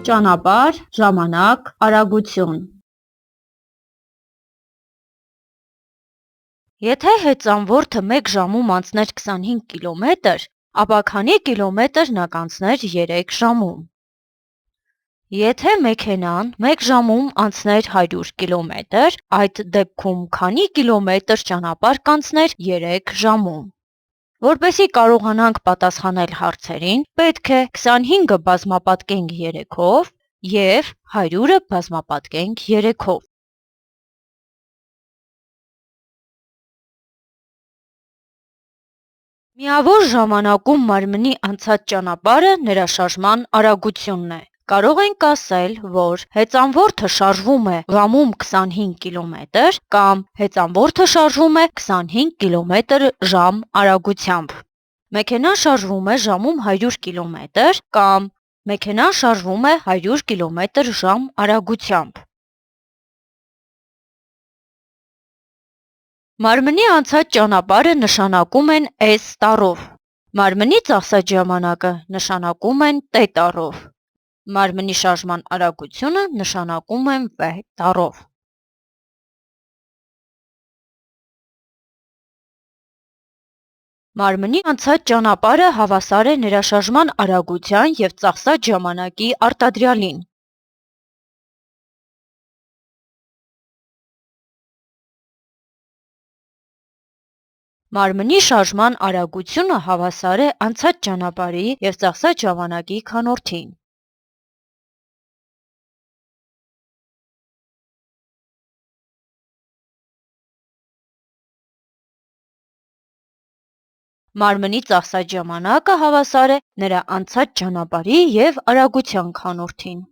ճանապարհ, ժամանակ, արագություն։ Եթե հեծանվորդը 1 ժամում անցներ 25 կիլոմետր, ապա քանի կիլոմետր նա կանցներ 3 ժամում։ Եթե մեքենան 1 ժամում անցներ 100 կիլոմետր, այդ դեպքում քանի կիլոմետր ճանապարհ կանցներ 3 ժամում։ Որպեսզի կարողանանք պատասխանել հարցերին, պետք է 25-ը բազմապատկենք 3-ով և 100-ը բազմապատկենք 3-ով։ Միավոր ժամանակում մարմնի անցած ճանապարհը նրա շարժման արագությունն է։ Կարող ենք ասել, որ հեծանվորդը շարժվում է ժամում 25 կիլոմետր կամ հեծանվորդը շարժվում է 25 կմ/ժ արագությամբ։ Մեքենան շարժվում է ժամում 100 կիլոմետր կամ մեքենան շարժվում է 100 կմ/ժ արագությամբ։ Մարմնի անցած ճանապարհը նշանակում են S տառով, մարմնի ծախսած ժամանակը նշանակում են T տառով, մարմնի շարժման արագությունը նշանակում են V տառով։ Մարմնի անցած ճանապարհը հավասար է նրա շարժման արագության և ծախսած ժամանակի արտադրյալին։ Մարմնի շարժման արագությունը հավասար է անցած ճանապարհի և ծախսած ժամանակի քանորդին։ Մարմնի ծախսած ժամանակը հավասար է նրա անցած ճանապարհի և արագության քանորդին։